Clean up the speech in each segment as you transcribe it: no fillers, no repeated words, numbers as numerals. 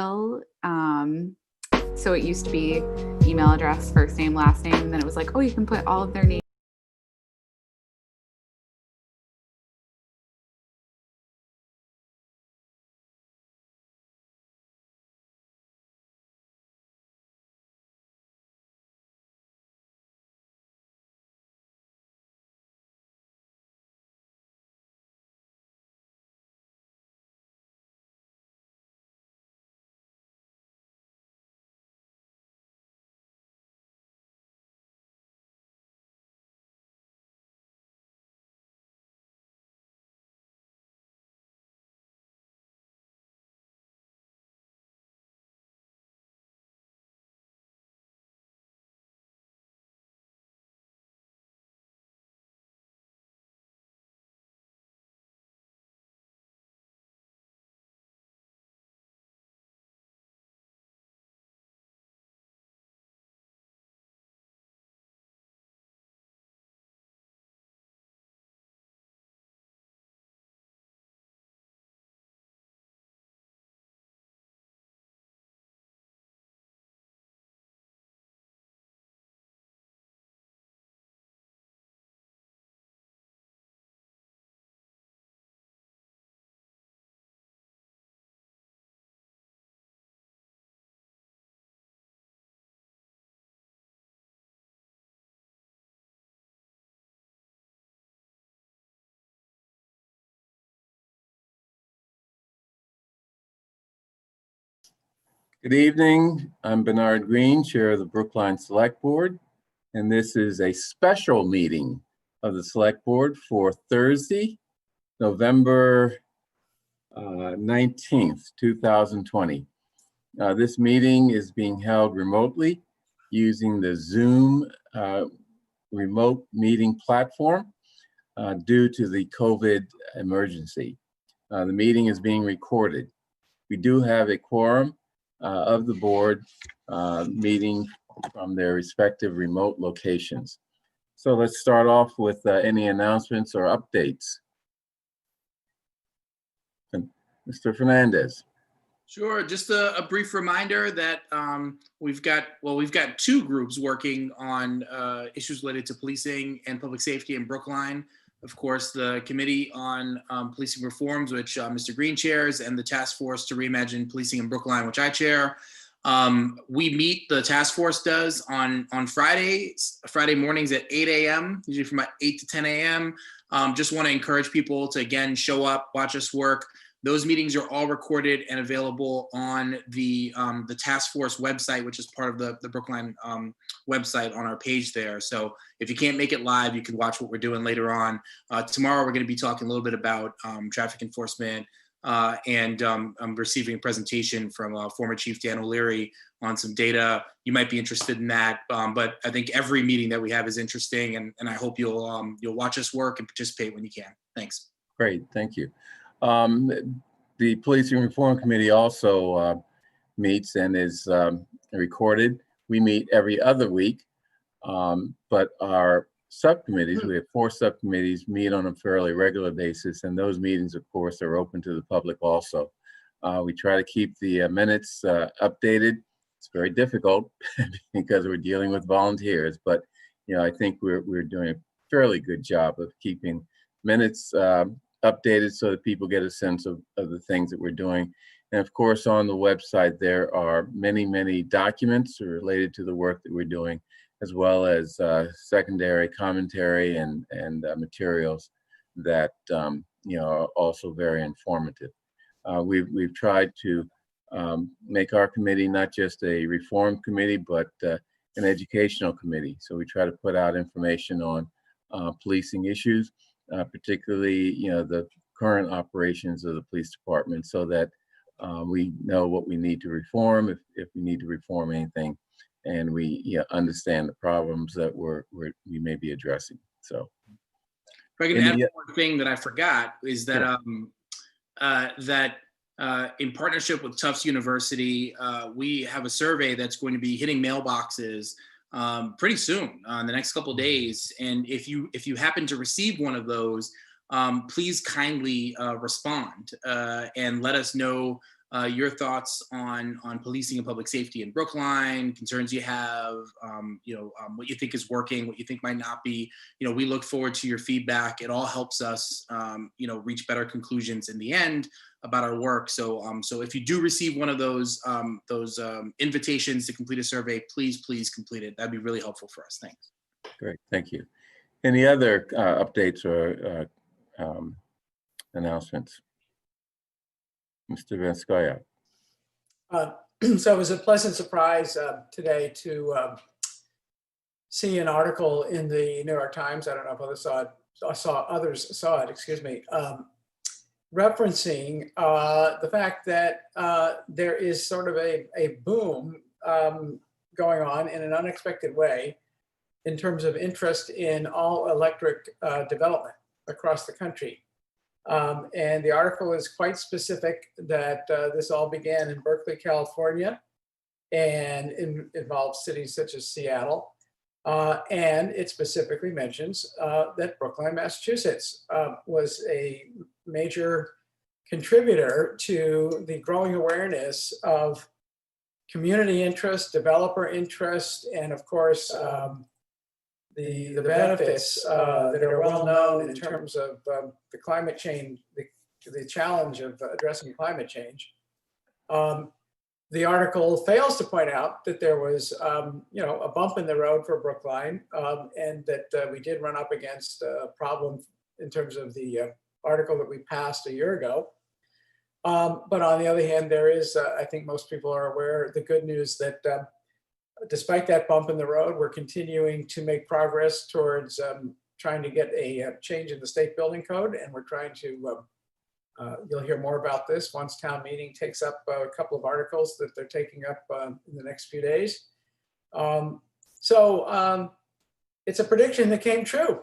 So it used to be email address, first name, last name, and then it was like, oh, you can put all of their names. Good evening. I'm Bernard Green, Chair of the Brookline Select Board, and this is a special meeting of the Select Board for Thursday, November 19th, 2020. This meeting is being held remotely using the Zoom remote meeting platform due to the COVID emergency. The meeting is being recorded. We do have a quorum of the board meeting from their respective remote locations. So let's start off with any announcements or updates. And Mr. Fernandez. Sure. Just a brief reminder that we've got two groups working on issues related to policing and public safety in Brookline. Of course, the Committee on Policing Reforms, which Mr. Green chairs, and the Task Force to Reimagine Policing in Brookline, which I chair. We meet, the task force does, on Friday mornings at 8 a.m., usually from about 8 to 10 a.m. Just want to encourage people to, again, show up, watch us work. Those meetings are all recorded and available on the task force website, which is part of the Brookline website on our page there. So if you can't make it live, you can watch what we're doing later on. Tomorrow, we're going to be talking a little bit about traffic enforcement, and I'm receiving a presentation from former Chief Dan O'Leary on some data. You might be interested in that, but I think every meeting that we have is interesting, and I hope you'll watch us work and participate when you can. Thanks. Great, thank you. The Policing Reform Committee also meets and is recorded. We meet every other week, but our subcommittees, we have 4 subcommittees, meet on a fairly regular basis, and those meetings, of course, are open to the public also. We try to keep the minutes updated. It's very difficult because we're dealing with volunteers, but I think we're doing a fairly good job of keeping minutes updated so that people get a sense of the things that we're doing. And of course, on the website, there are many documents related to the work that we're doing, as well as secondary commentary and materials that are also very informative. We've tried to make our committee not just a reform committee, but an educational committee. So we try to put out information on policing issues, particularly the current operations of the police department, so that we know what we need to reform, if we need to reform anything, and we understand the problems that we may be addressing. So, if I can add one thing that I forgot is that in partnership with Tufts University, we have a survey that's going to be hitting mailboxes pretty soon, in the next couple of days. And if you happen to receive one of those, please kindly respond and let us know your thoughts on policing and public safety in Brookline, concerns you have, what you think is working, what you think might not be. We look forward to your feedback. It all helps us, reach better conclusions in the end about our work. So if you do receive one of those invitations to complete a survey, please complete it. That'd be really helpful for us. Thanks. Great, thank you. Any other updates or announcements? Mr. Vanskoya. So it was a pleasant surprise today to see an article in the New York Times. I don't know if others saw it, excuse me, referencing the fact that there is sort of a boom going on in an unexpected way in terms of interest in all electric development across the country. And the article is quite specific that this all began in Berkeley, California, and involves cities such as Seattle. And it specifically mentions that Brookline, Massachusetts was a major contributor to the growing awareness of community interest, developer interest, and of course, the benefits that are well known in terms of the climate change, the challenge of addressing climate change. The article fails to point out that there was, a bump in the road for Brookline, and that we did run up against a problem in terms of the article that we passed a year ago. But on the other hand, there is, I think most people are aware, the good news that despite that bump in the road, we're continuing to make progress towards trying to get a change in the state building code. And we're trying to, you'll hear more about this once town meeting takes up a couple of articles that they're taking up in the next few days. So it's a prediction that came true.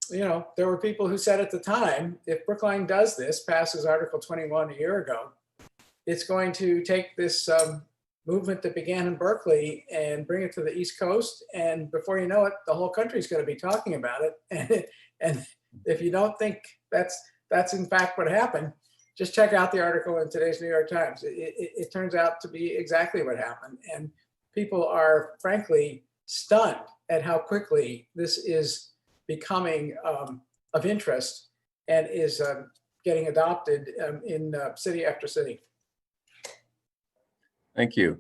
There were people who said at the time, if Brookline does this, passes Article 21 a year ago, it's going to take this movement that began in Berkeley and bring it to the East Coast. And before you know it, the whole country is going to be talking about it. And if you don't think that's in fact what happened, just check out the article in today's New York Times. It turns out to be exactly what happened. And people are frankly stunned at how quickly this is becoming of interest and is getting adopted in city after city. Thank you.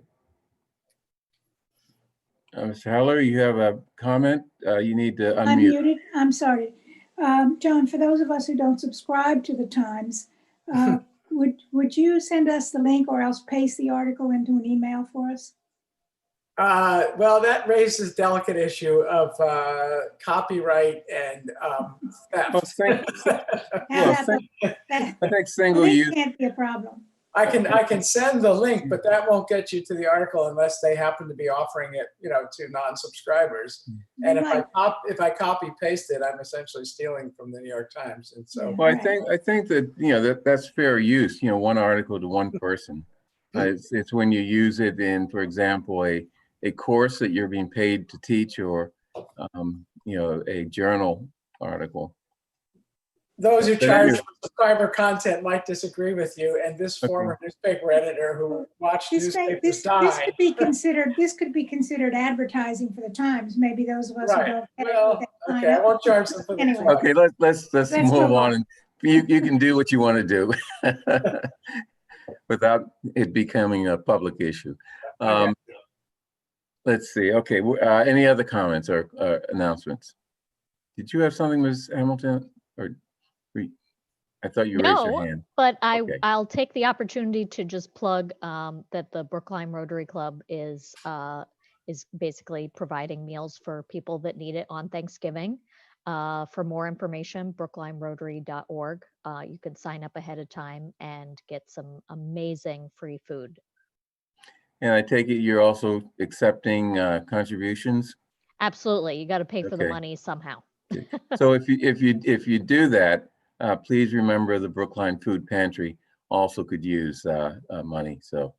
Mr. Heller, you have a comment? You need to unmute. I'm muted. I'm sorry. John, for those of us who don't subscribe to the Times, would you send us the link or else paste the article into an email for us? Well, that raises delicate issue of copyright and theft. I think single use can't be a problem. I can send the link, but that won't get you to the article unless they happen to be offering it, to non-subscribers. And if I copy paste it, I'm essentially stealing from the New York Times. And so, well, I think that that's fair use. One article to one person. It's when you use it in, for example, a course that you're being paid to teach, or a journal article. Those who charge for subscriber content might disagree with you, and this former newspaper editor who watched newspapers die. This could be considered advertising for the Times. Maybe those of us who don't. Well, okay, I won't charge them for anyway. Okay, let's move on, and you can do what you want to do without it becoming a public issue. Let's see. Okay, any other comments or announcements? Did you have something, Ms. Hamilton? Or I thought you raised your hand. But I'll take the opportunity to just plug that the Brookline Rotary Club is basically providing meals for people that need it on Thanksgiving. For more information, brooklinerotary.org. You can sign up ahead of time and get some amazing free food. And I take it you're also accepting contributions? Absolutely, you got to pay for the money somehow. So if you do that, please remember the Brookline Food Pantry also could use money. So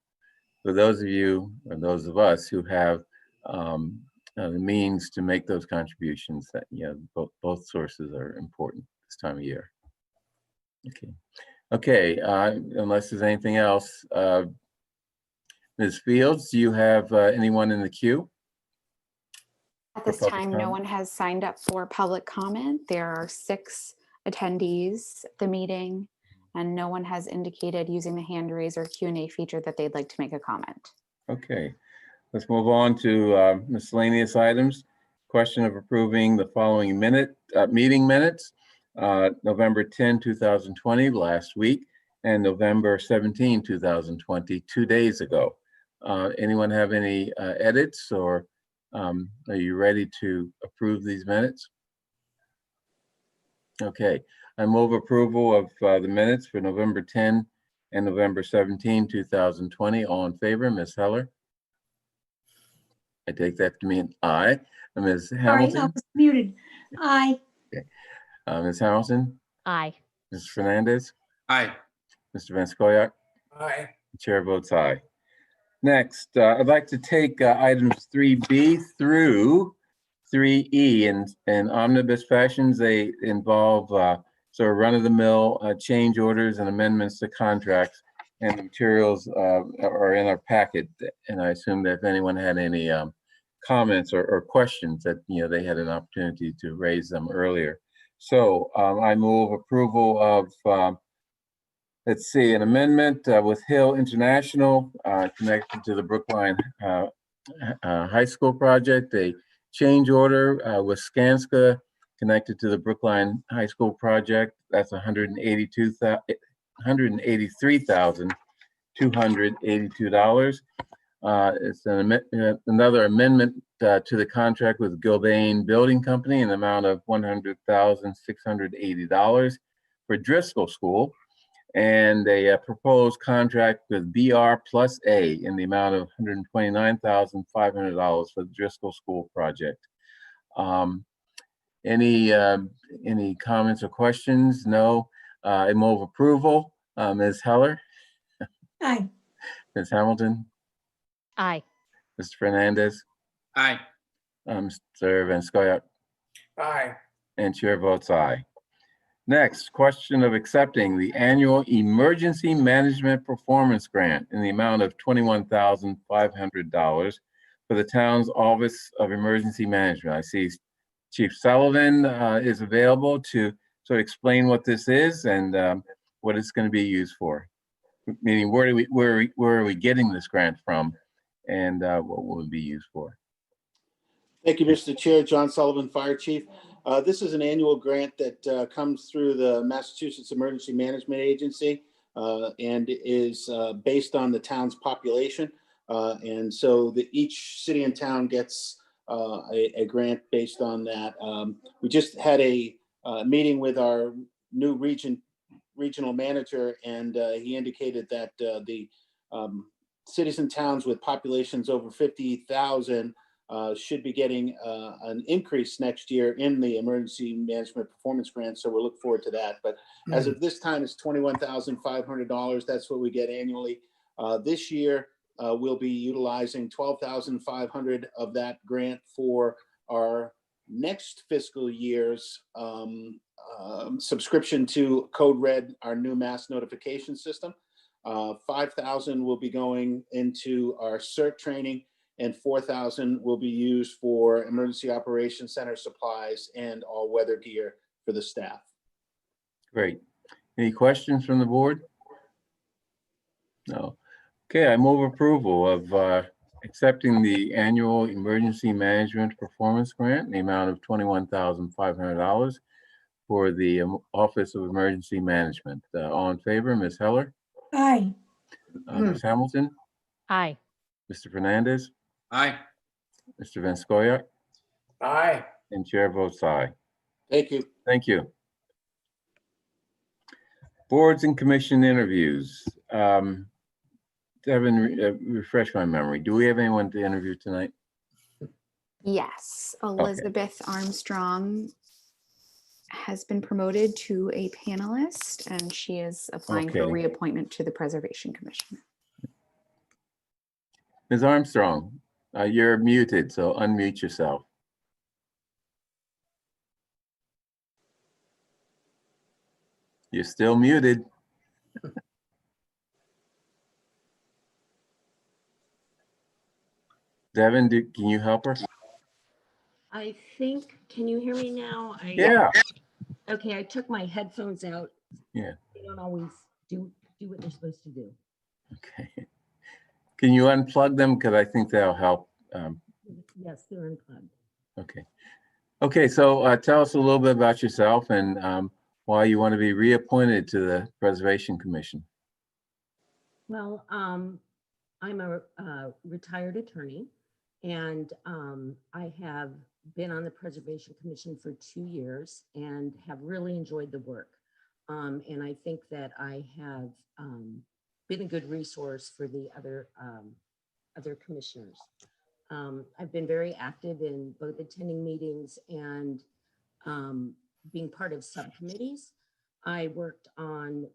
for those of you or those of us who have the means to make those contributions, that both sources are important this time of year. Okay. Okay, unless there's anything else, Ms. Fields, do you have anyone in the queue? At For this public time, no comment? one has signed up for public comment. There are 6 attendees at the meeting, and no one has indicated using the hand raise or Q&A feature that they'd like to make a comment. Okay, let's move on to miscellaneous items. Question of approving the following meeting minutes, November 10, 2020, last week, and November 17, 2020, 2 days ago. Anyone have any edits, or are you ready to approve these minutes? Okay, I move approval of the minutes for November 10 and November 17, 2020. All in favor, Ms. Heller? I take that to mean aye. Ms. Sorry, I Hamilton? was muted. Aye. Ms. Hamilton? Aye. Mr. Fernandez? Aye. Mr. Vanskoyak? Aye. Chair votes aye. Next, I'd like to take items 3B through 3E in omnibus fashions. They involve sort of run-of-the-mill change orders and amendments to contracts, and the materials are in our packet. And I assume that if anyone had any comments or questions, that they had an opportunity to raise them earlier. So I move approval of let's see, an amendment with Hill International connected to the Brookline High School project, a change order with Skanska connected to the Brookline High School project. That's $183,282. It's another amendment to the contract with Gilbane Building Company in the amount of $100,680 for Driscoll School, and a proposed contract with BR Plus A in the amount of $129,500 for the Driscoll School project. Any comments or questions? No. I move approval. Ms. Heller? Aye. Ms. Hamilton? Aye. Mr. Fernandez? Aye. Mr. Vanskoyak? Aye. And chair votes aye. Next, question of accepting the annual emergency management performance grant in the amount of $21,500 for the town's Office of Emergency Management. I see Chief Sullivan is available to sort of explain what this is and what it's going to be used for. Meaning, where are we getting this grant from, and what will it be used for? Thank you, Mr. Chair. John Sullivan, Fire Chief. This is an annual grant that comes through the Massachusetts Emergency Management Agency and is based on the town's population. And so each city and town gets a grant based on that. We just had a meeting with our new regional manager, and he indicated that the cities and towns with populations over 50,000 should be getting an increase next year in the emergency management performance grant. So we'll look forward to that. But as of this time, it's $21,500. That's what we get annually. This year, we'll be utilizing $12,500 of that grant for our next fiscal year's subscription to Code Red, our new mass notification system. $5,000 will be going into our CERT training, and $4,000 will be used for Emergency Operations Center supplies and all weather gear for the staff. Great. Any questions from the board? No. Okay, I move approval of accepting the annual emergency management performance grant in the amount of $21,500 for the Office of Emergency Management. All in favor, Ms. Heller? Aye. Ms. Hamilton? Aye. Mr. Fernandez? Aye. Mr. Vanskoyak? Aye. And chair votes aye. Thank you. Thank you. Boards and commission interviews. Devin, refresh my memory. Do we have anyone to interview tonight? Yes, Elizabeth Armstrong has been promoted to a panelist, and she is applying for Okay. reappointment to the Preservation Commission. Ms. Armstrong, you're muted, so unmute yourself. You're still muted. Devin, can you help her? I think, can you hear me now? Yeah. Okay, I took my headphones out. Yeah. They don't always do what they're supposed to do. Okay. Can you unplug them? Because I think that'll help. Yes, they're unplugged. Okay. Okay, so tell us a little bit about yourself and why you want to be reappointed to the Preservation Commission. Well, I'm a retired attorney, and I have been on the Preservation Commission for 2 years and have really enjoyed the work. And I think that I have been a good resource for the other commissioners. I've been very active in both attending meetings and being part of subcommittees. I worked on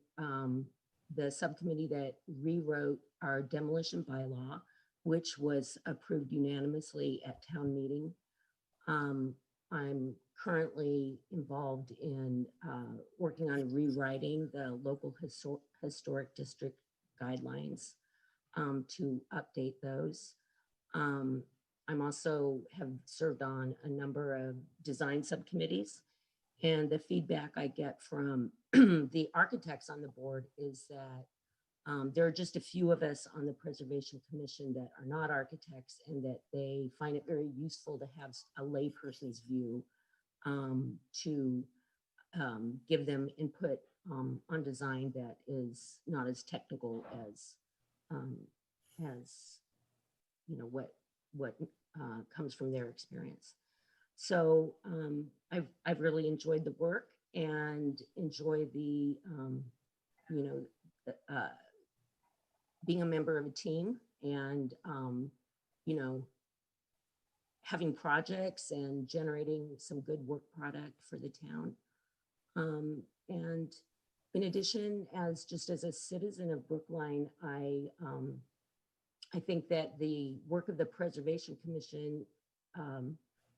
the subcommittee that rewrote our demolition bylaw, which was approved unanimously at town meeting. I'm currently involved in working on rewriting the local historic district guidelines to update those. I'm also have served on a number of design subcommittees, and the feedback I get from the architects on the board is that there are just a few of us on the Preservation Commission that are not architects, and that they find it very useful to have a layperson's view to give them input on design that is not as technical as you know what comes from their experience. So I've really enjoyed the work and enjoy the being a member of a team and having projects and generating some good work product for the town. And in addition, as a citizen of Brookline, I think that the work of the Preservation Commission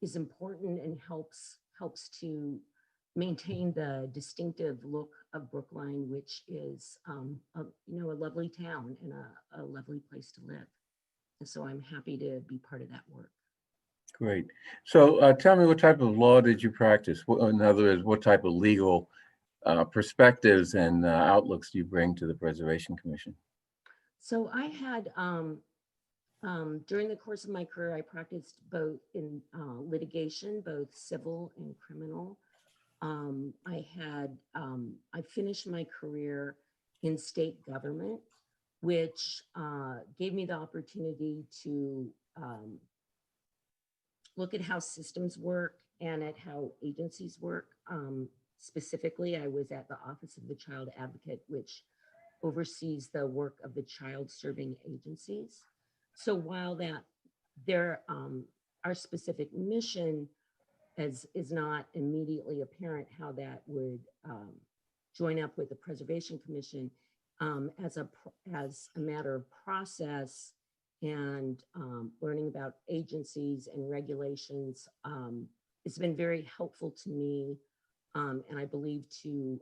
is important and helps to maintain the distinctive look of Brookline, which is a lovely town and a lovely place to live. And so I'm happy to be part of that work. Great. So tell me, what type of law did you practice? In other words, what type of legal perspectives and outlooks do you bring to the Preservation Commission? So I had, during the course of my career, I practiced both in litigation, both civil and criminal. I finished my career in state government, which gave me the opportunity to look at how systems work and at how agencies work. Specifically, I was at the Office of the Child Advocate, which oversees the work of the child serving agencies. So while our specific mission is not immediately apparent how that would join up with the Preservation Commission, as a matter of process and learning about agencies and regulations, it's been very helpful to me, and I believe to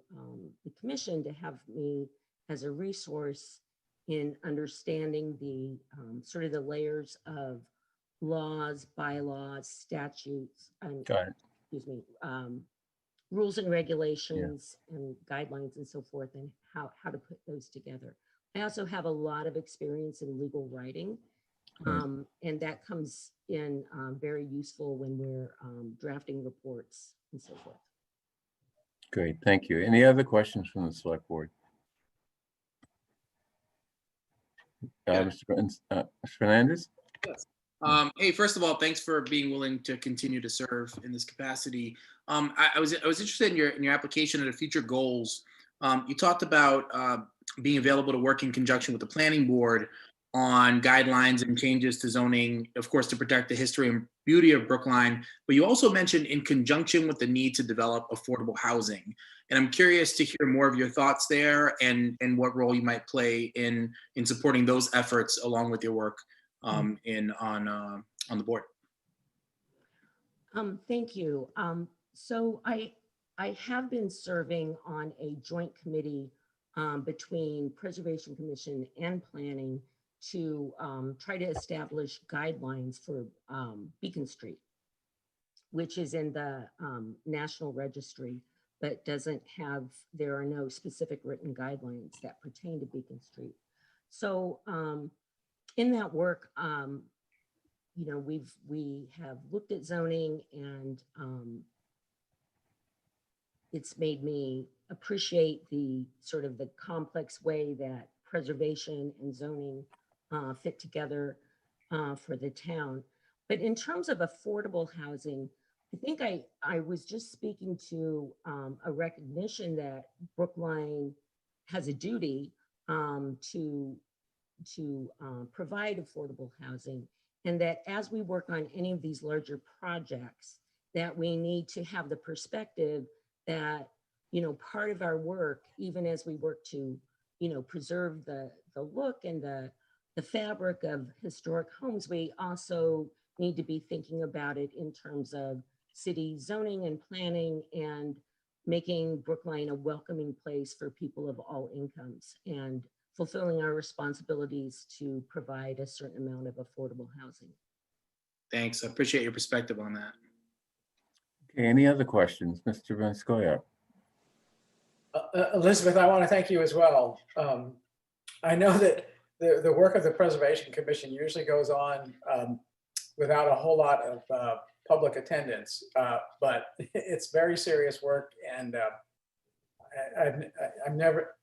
the commission, to have me as a resource in understanding the sort of the layers of laws, bylaws, statutes, and rules and regulations and guidelines and so forth, and how to put those together. I also have a lot of experience in legal writing, and that comes in very useful when we're drafting reports and so forth. Great, thank you. Any other questions from the Select Board? Mr. Fernandez? Yes. Hey, first of all, thanks for being willing to continue to serve in this capacity. I was interested in your application and the future goals. You talked about being available to work in conjunction with the planning board on guidelines and changes to zoning, of course, to protect the history and beauty of Brookline. But you also mentioned in conjunction with the need to develop affordable housing. And I'm curious to hear more of your thoughts there and what role you might play in supporting those efforts along with your work on the board. Thank you. So I have been serving on a joint committee between Preservation Commission and Planning to try to establish guidelines for Beacon Street, which is in the National Registry, but there are no specific written guidelines that pertain to Beacon Street. So in that work, you know, we have looked at zoning, and it's made me appreciate the sort of the complex way that preservation and zoning fit together for the town. But in terms of affordable housing, I think I was just speaking to a recognition that Brookline has a duty to provide affordable housing, and that as we work on any of these larger projects, that we need to have the perspective that, you know, part of our work, even as we work to, you know, preserve the look and the fabric of historic homes, we also need to be thinking about it in terms of city zoning and planning and making Brookline a welcoming place for people of all incomes and fulfilling our responsibilities to provide a certain amount of affordable housing. Thanks. I appreciate your perspective on that. Okay, any other questions? Mr. Vanskoya? Elizabeth, I want to thank you as well. I know that the work of the Preservation Commission usually goes on without a whole lot of public attendance, but it's very serious work, and I've never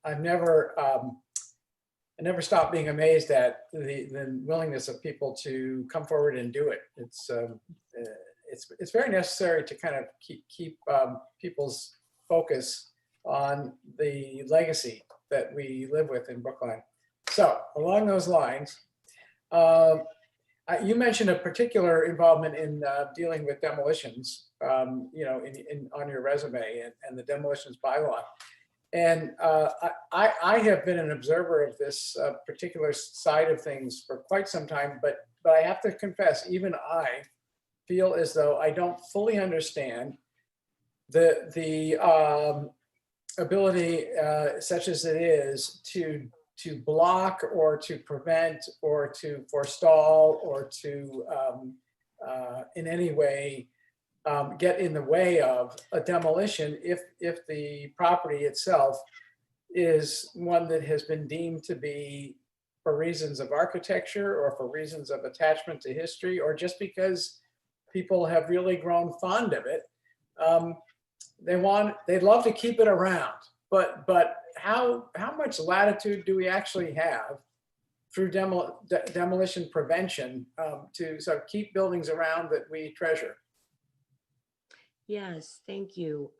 stopped being amazed at the willingness of people to come forward and do it. It's very necessary to kind of keep people's focus on the legacy that we live with in Brookline. So along those lines, you mentioned a particular involvement in dealing with demolitions, you know, on your resume and the demolitions bylaw. And I have been an observer of this particular side of things for quite some time, but I have to confess, even I feel as though I don't fully understand the ability, such as it is, to block or to prevent or to forestall or to in any way get in the way of a demolition if the property itself is one that has been deemed to be, for reasons of architecture or for reasons of attachment to history, or just because people have really grown fond of it. They'd love to keep it around, but how much latitude do we actually have through demolition prevention to sort of keep buildings around that we treasure? Yes, thank you.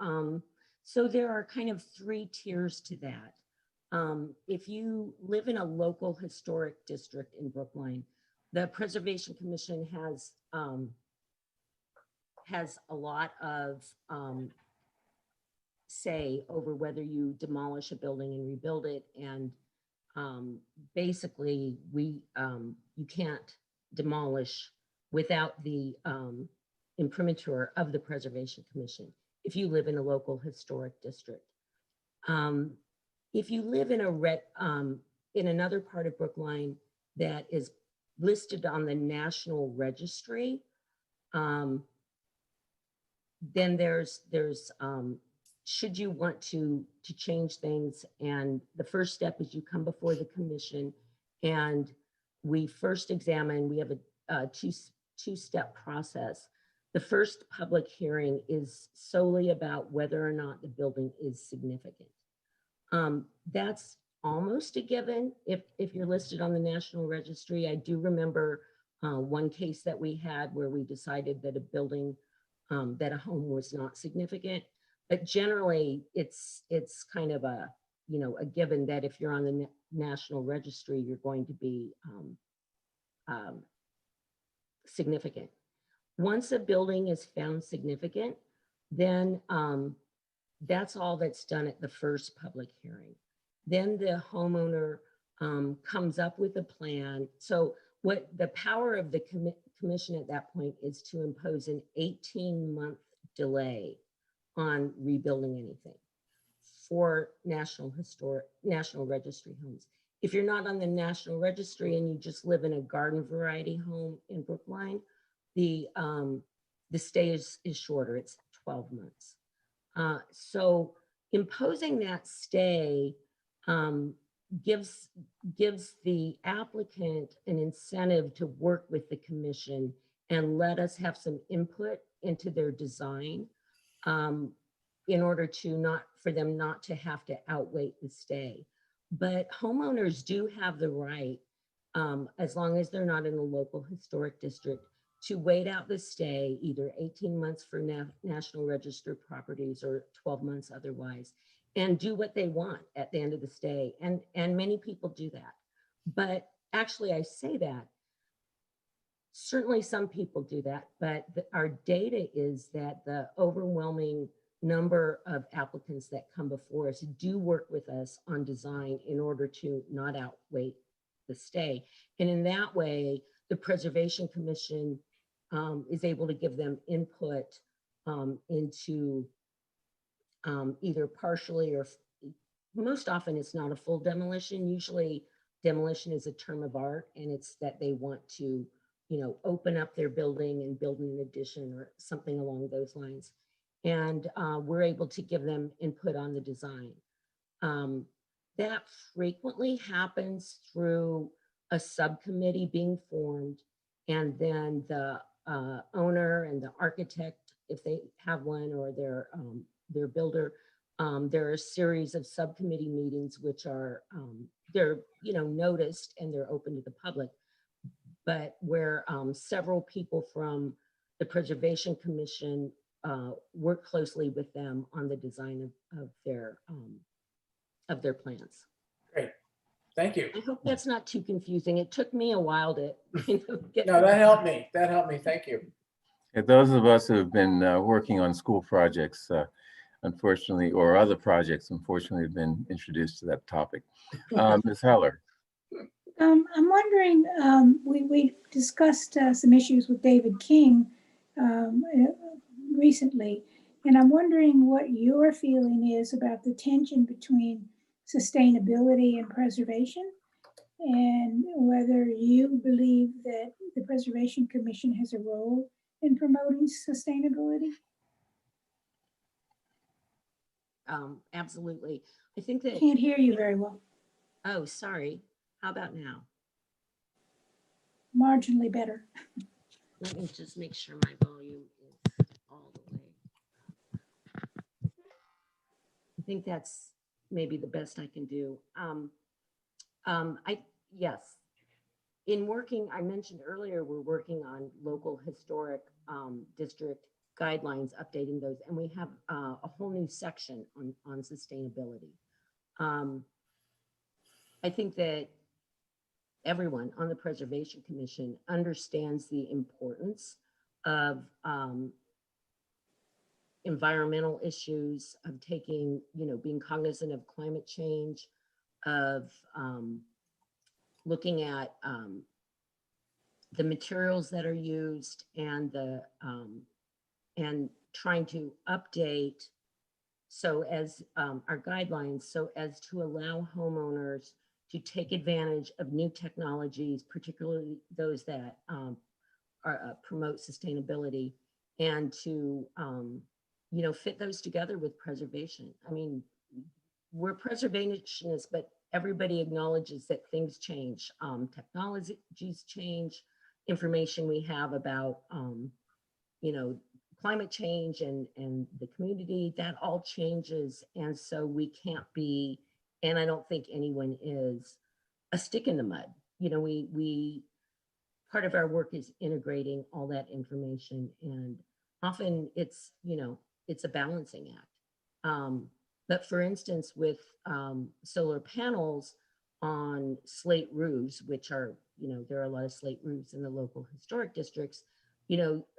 So there are kind of 3 tiers to that. If you live in a local historic district in Brookline, the Preservation Commission has a lot of say over whether you demolish a building and rebuild it. And basically, you can't demolish without the imprimatur of the Preservation Commission if you live in a local historic district. If you live in in another part of Brookline that is listed on the National Registry, then there's should you want to change things, and the first step is you come before the commission, and we first examine. We have a two-step process. The first public hearing is solely about whether or not the building is significant. That's almost a given if you're listed on the National Registry. I do remember one case that we had where we decided that a building, that a home was not significant, but generally it's kind of a given that if you're on the National Registry, you're going to be significant. Once a building is found significant, then that's all that's done at the first public hearing. Then the homeowner comes up with a plan. So what the power of the commission at that point is to impose an 18-month delay on rebuilding anything. for National Registry homes. If you're not on the National Registry and you just live in a garden variety home in Brookline, the stay is shorter. It's 12 months. So imposing that stay gives the applicant an incentive to work with the commission and let us have some input into their design in order to for them not to have to outwait the stay. But homeowners do have the right, as long as they're not in a local historic district, to wait out the stay, either 18 months for National Register properties or 12 months otherwise, and do what they want at the end of the stay. And many people do that. But actually, I say that, certainly some people do that, but our data is that the overwhelming number of applicants that come before us do work with us on design in order to not outweigh the stay. And in that way, the Preservation Commission is able to give them input into either partially or most often it's not a full demolition. Usually demolition is a term of art, and it's that they want to, open up their building and build an addition or something along those lines. And we're able to give them input on the design. That frequently happens through a subcommittee being formed, and then the owner and the architect, if they have one, or their builder, there are a series of subcommittee meetings which are they're noticed and they're open to the public, but where several people from the Preservation Commission work closely with them on the design of their plans. Great, thank you. I hope that's not too confusing. It took me a while to get. No, that helped me. That helped me. Thank you. And those of us who have been working on school projects, unfortunately, or other projects, unfortunately, have been introduced to that topic. Ms. Heller. I'm wondering, we discussed some issues with David King recently, and I'm wondering what your feeling is about the tension between sustainability and preservation, and whether you believe that the Preservation Commission has a role in promoting sustainability. Absolutely. I think that. Can't hear you very well. Oh, sorry. How about now? Marginally better. Let me just make sure my volume is all the way. I think that's maybe the best I can do. Yes. In working, I mentioned earlier, we're working on local historic district guidelines, updating those, and we have a whole new section on sustainability. I think that everyone on the Preservation Commission understands the importance of environmental issues, of taking, being cognizant of climate change, of looking at the materials that are used, and and trying to update our guidelines so as to allow homeowners to take advantage of new technologies, particularly those that promote sustainability, and to fit those together with preservation. I mean, we're preservationists, but everybody acknowledges that things change. Technologies change. Information we have about climate change and the community, that all changes, and so we can't be, and I don't think anyone is, a stick in the mud. We part of our work is integrating all that information, and often it's a balancing act. But for instance, with solar panels on slate roofs, which are, there are a lot of slate roofs in the local historic districts,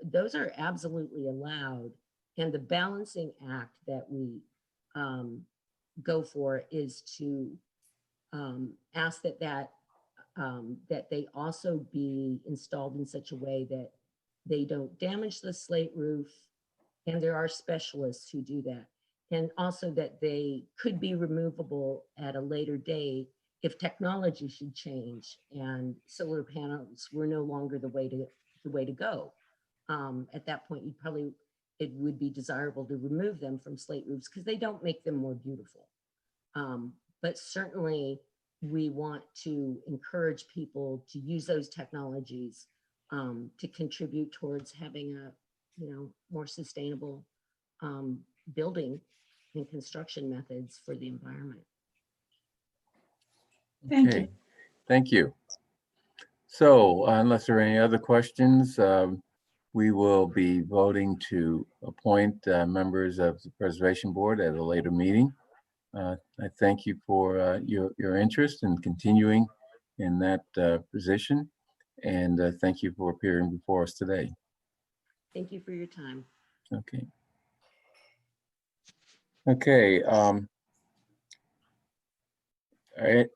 those are absolutely allowed. And the balancing act that we go for is to ask that they also be installed in such a way that they don't damage the slate roof. And there are specialists who do that. And also that they could be removable at a later date if technology should change and solar panels were no longer the way to go. At that point, it would be desirable to remove them from slate roofs because they don't make them more beautiful. But certainly we want to encourage people to use those technologies to contribute towards having a, more sustainable building and construction methods for the environment. Thank you. Okay, thank you. So unless there are any other questions, we will be voting to appoint members of the Preservation Board at a later meeting. I thank you for your interest in continuing in that position, and thank you for appearing before us today. Thank you for your time. Okay. Okay.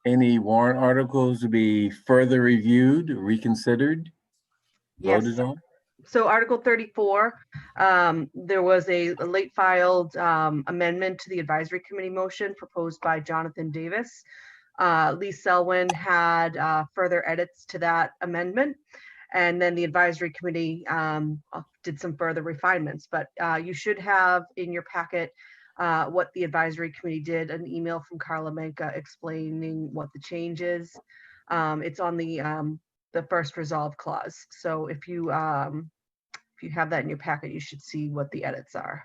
Any warrant articles to be further reviewed, reconsidered, Yes. voted on? So Article 34, there was a late filed amendment to the advisory committee motion proposed by Jonathan Davis. Lee Selwyn had further edits to that amendment. And then the advisory committee did some further refinements, but you should have in your packet what the advisory committee did, an email from Carla Menka explaining what the change is. It's on the first resolve clause. So if you have that in your packet, you should see what the edits are.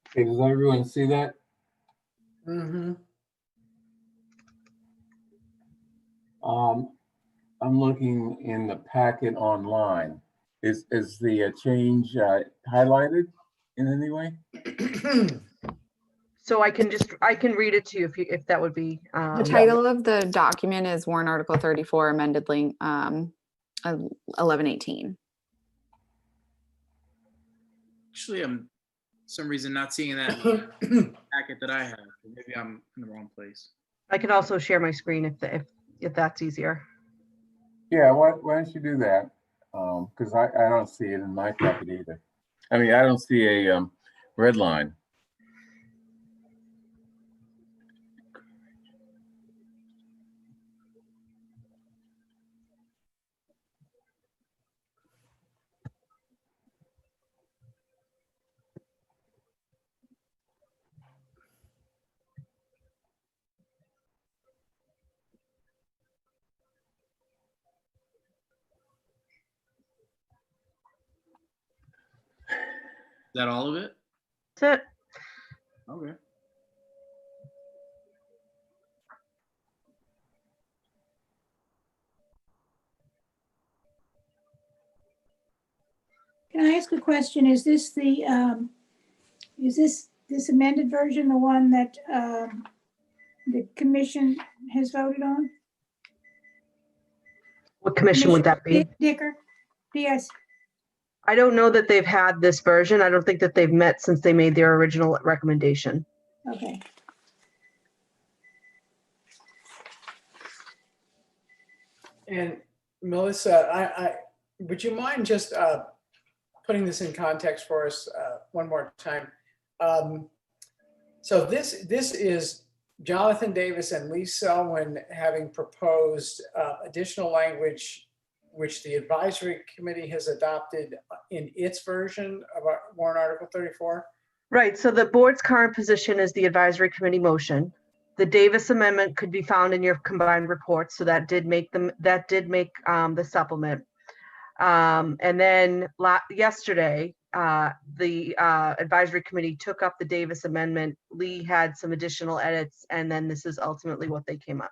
Okay, does everyone see that? Mm-hmm. I'm looking in the packet online. Is the change highlighted in any way? So I can read it to you if that would be. The title of the document is Warrant Article 34, amended link 1118. Actually, I'm for some reason not seeing that in the packet that I have. Maybe I'm in the wrong place. I can also share my screen if that's easier. Yeah, why don't you do that? Because I don't see it in my packet either. I mean, I don't see a red line. Is that all of it? That's it. Okay. Can I ask a question? Is this this amended version the one that the commission has voted on? What commission would that be? Dicker, yes. I don't know that they've had this version. I don't think that they've met since they made their original recommendation. Okay. And Melissa, I would you mind just putting this in context for us one more time? So this is Jonathan Davis and Lee Selwyn having proposed additional language which the advisory committee has adopted in its version of our warrant article 34. Right. So the board's current position is the advisory committee motion. The Davis amendment could be found in your combined reports. So that did make the supplement. And then yesterday, the advisory committee took up the Davis amendment. Lee had some additional edits, and then this is ultimately what they came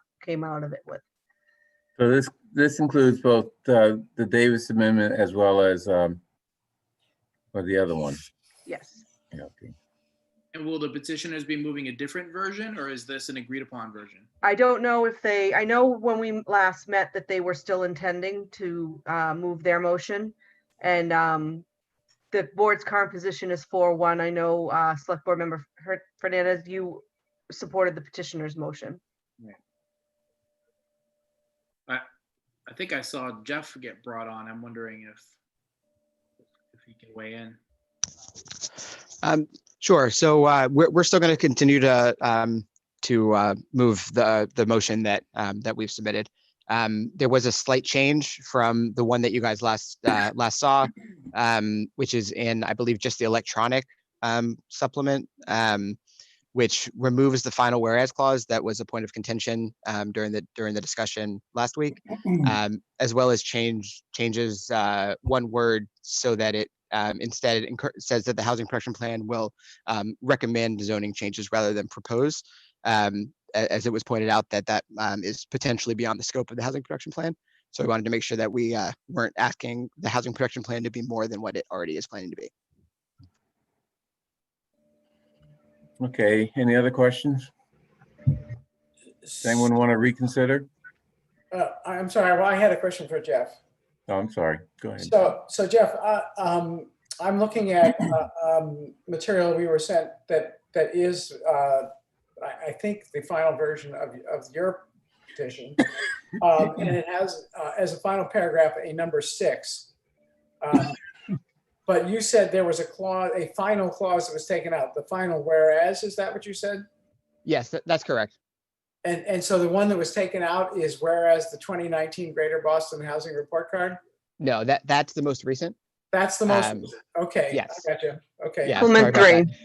out of it with. So this includes both the Davis Amendment as well as or the other one. Yes. Yeah, okay. And will the petitioners be moving a different version, or is this an agreed upon version? I don't know if I know when we last met that they were still intending to move their motion, and the board's current position is 4-1. I know Select Board Member Fernandez, you supported the petitioner's motion. I think I saw Jeff get brought on. I'm wondering if he can weigh in. Sure. So we're still going to continue to move the motion that we've submitted. There was a slight change from the one that you guys last saw, which is in, I believe, just the electronic supplement, which removes the final whereas clause that was a point of contention during the discussion last week, as well as changes one word so that it instead says that the housing production plan will recommend zoning changes rather than propose, as it was pointed out that is potentially beyond the scope of the housing production plan. So we wanted to make sure that we weren't asking the housing production plan to be more than what it already is planning to be. Okay, any other questions? Does anyone want to reconsider? I'm sorry, well, I had a question for Jeff. Oh, I'm sorry, go ahead. So Jeff, I'm looking at material we were sent that is, I think, the final version of your petition. And it has, as a final paragraph, a number 6. But you said there was a final clause that was taken out, the final whereas, is that what you said? Yes, that's correct. And so the one that was taken out is whereas the 2019 Greater Boston Housing Report Card? No, that's the most recent. That's the most, okay. Yes. I gotcha, okay. Yeah, Implement sorry about 3.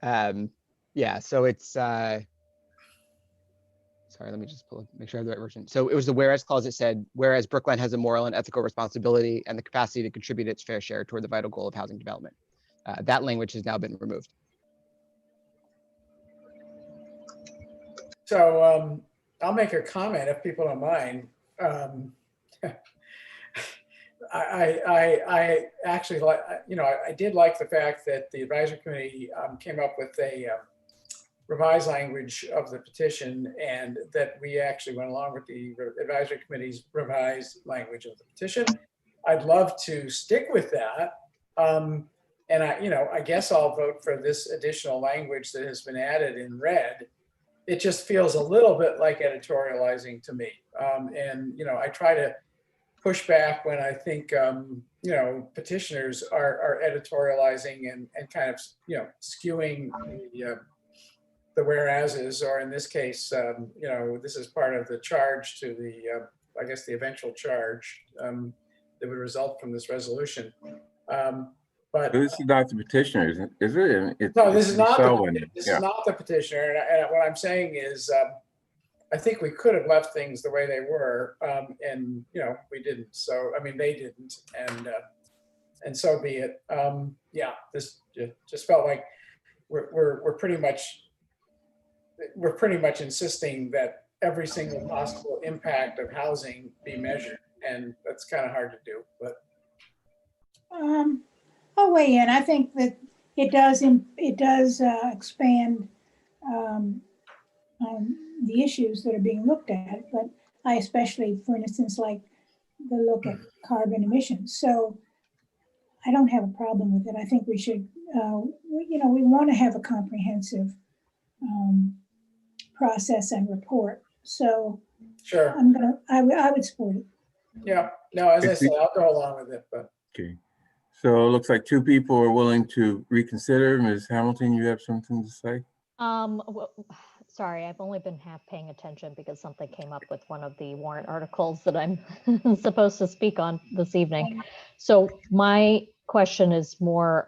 that. Yeah, so it's, sorry, let me just make sure I have the right version. So it was the whereas clause that said, whereas Brookline has a moral and ethical responsibility and the capacity to contribute its fair share toward the vital goal of housing development. That language has now been removed. So I'll make a comment if people don't mind. I actually like, I did like the fact that the advisory committee came up with a revised language of the petition, and that we actually went along with the advisory committee's revised language of the petition. I'd love to stick with that. And I guess I'll vote for this additional language that has been added in red. It just feels a little bit like editorializing to me. And I try to push back when I think, petitioners are editorializing and kind of, skewing the whereases, or in this case, this is part of the charge to the, I guess, the eventual charge that would result from this resolution. But this is not the petitioner, is it? no, this is not is not the petitioner. And what I'm saying is, I think we could have left things the way they were, and we didn't. So I mean, they didn't, and so be it. Yeah, this just felt like we're pretty much insisting that every single possible impact of housing be measured, and that's kind of hard to do. But I'll weigh in. I think that it does expand the issues that are being looked at, but I especially, for instance, like the look at carbon emissions. So I don't have a problem with it. I think we should, we want to have a comprehensive process and report. So sure, I would support it. Yeah, no, as I said, I'll go along with it. But okay, so it looks like 2 people are willing to reconsider. Ms. Hamilton, you have something to say? Well, sorry, I've only been half paying attention because something came up with one of the warrant articles that I'm supposed to speak on this evening. So my question is more,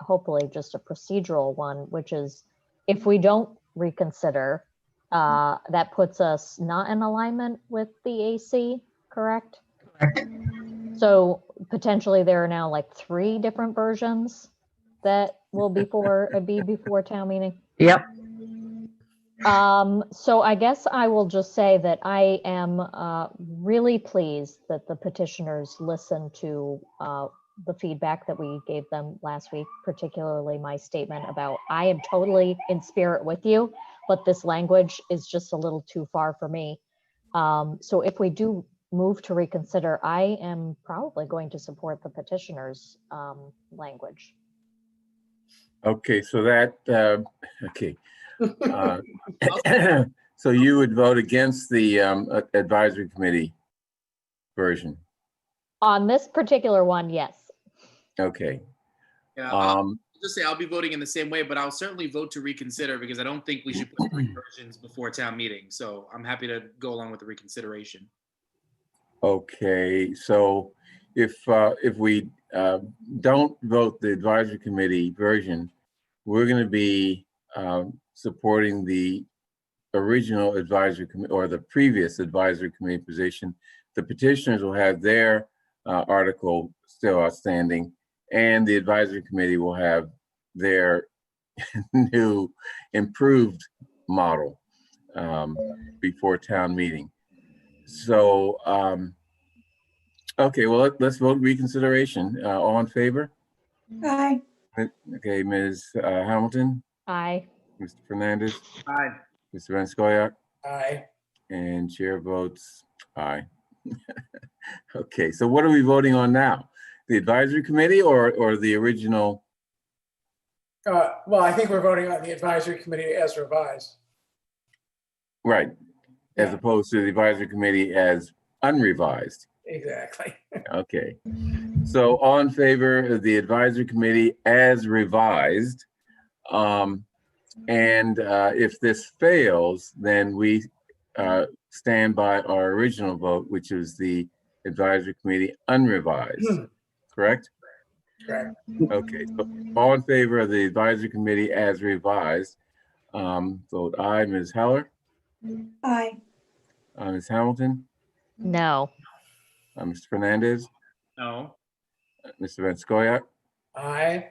hopefully just a procedural one, which is if we don't reconsider, that puts us not in alignment with the AC, correct? Correct. So potentially there are now like 3 different versions that will be before town meeting. Yep. So I guess I will just say that I am really pleased that the petitioners listened to the feedback that we gave them last week, particularly my statement about I am totally in spirit with you, but this language is just a little too far for me. So if we do move to reconsider, I am probably going to support the petitioners' language. Okay, so that, okay. So you would vote against the advisory committee version? On this particular one, yes. Okay. Yeah, I'll Um, just say I'll be voting in the same way, but I'll certainly vote to reconsider because I don't think we should put three versions before town meeting. So I'm happy to go along with the reconsideration. okay, so if we don't vote the advisory committee version, we're going to be supporting the original advisory committee or the previous advisory committee position. The petitioners will have their article still outstanding, and the advisory committee will have their new improved model before town meeting. So, okay, well, let's vote reconsideration. All in favor? Aye. Okay, Ms. Hamilton, Aye. Mr. Fernandez, Aye. Mr. Renskoyak, Aye. and chair votes aye. Okay, so what are we voting on now? The advisory committee or the original? Well, I think we're voting on the advisory committee as revised. Right, as Yeah. opposed to the advisory committee as unrevised. Exactly. Okay, so all in favor of the advisory committee as revised? And if this fails, then we stand by our original vote, which is the advisory committee unrevised, correct? Correct. Okay, so all in favor of the advisory committee as revised, vote aye. Ms. Heller, Aye. Ms. Hamilton, No. Mr. Fernandez, No. Mr. Renskoyak. Aye.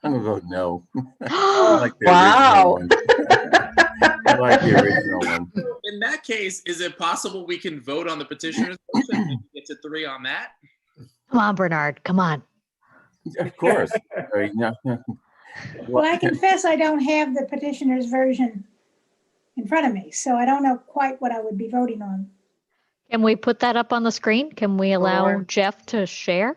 I'm gonna vote no. I Oh, like the Wow. original one. I like the original one. In that case, is it possible we can vote on the petitioner's motion and get to 3 on that? come on, Bernard. Come on. Of course. Right, no. Well, I confess I don't have the petitioner's version in front of me, so I don't know quite what I would be voting on. Can we put that up on the screen? Can we allow Sure. Jeff to share?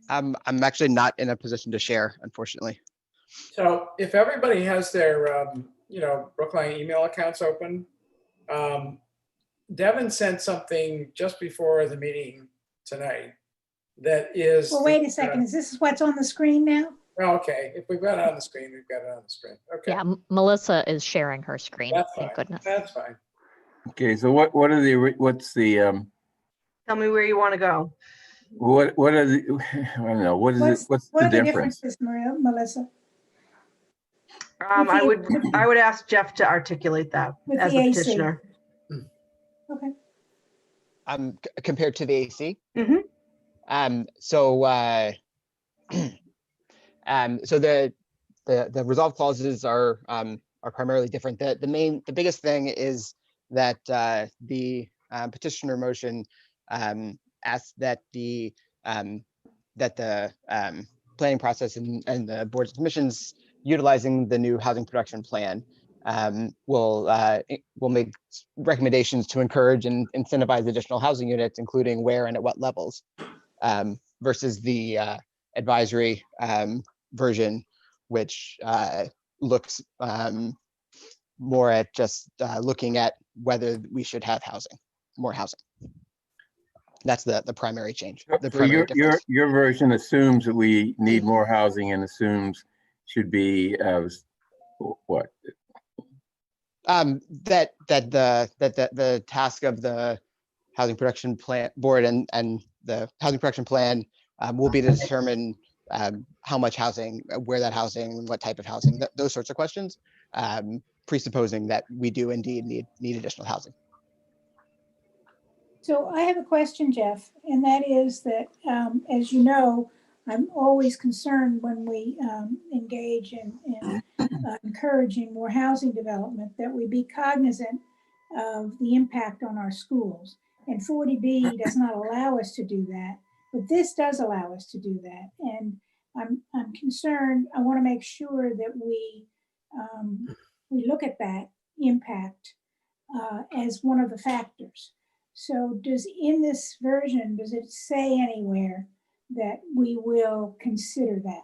I'm actually not in a position to share, unfortunately. So if everybody has their, Brookline email accounts open, Devin sent something just before the meeting tonight that is. Well, wait a second. Is this what's on the screen now? Okay, if we've got it on the screen, we've got it on the screen. Okay. Yeah, Melissa is sharing her screen. That's Thank fine. goodness. That's fine. Okay, so what's the Tell me where you want to go. what are the I don't know, what is it, what's What the are the difference? differences, Melissa? I would ask Jeff to articulate that With as the a AC. petitioner. Okay. Compared to the AC. Mhm. So the resolve clauses are primarily different. The biggest thing is that the petitioner motion asks that the planning process and the board's commissions utilizing the new housing production plan will make recommendations to encourage and incentivize additional housing units, including where and at what levels, versus the advisory version, which looks more at just looking at whether we should have more housing. That's the primary change. The So primary difference. your version assumes that we need more housing and assumes should be what? That the task of the housing production plan board and the housing production plan will be to determine how much housing, where that housing, what type of housing, those sorts of questions, presupposing that we do indeed need additional housing. So I have a question, Jeff, and that is that, as you know, I'm always concerned when we engage in encouraging more housing development, that we be cognizant of the impact on our schools. And 40B does not allow us to do that, but this does allow us to do that. And I'm concerned. I want to make sure that we look at that impact as one of the factors. So in this version, does it say anywhere that we will consider that?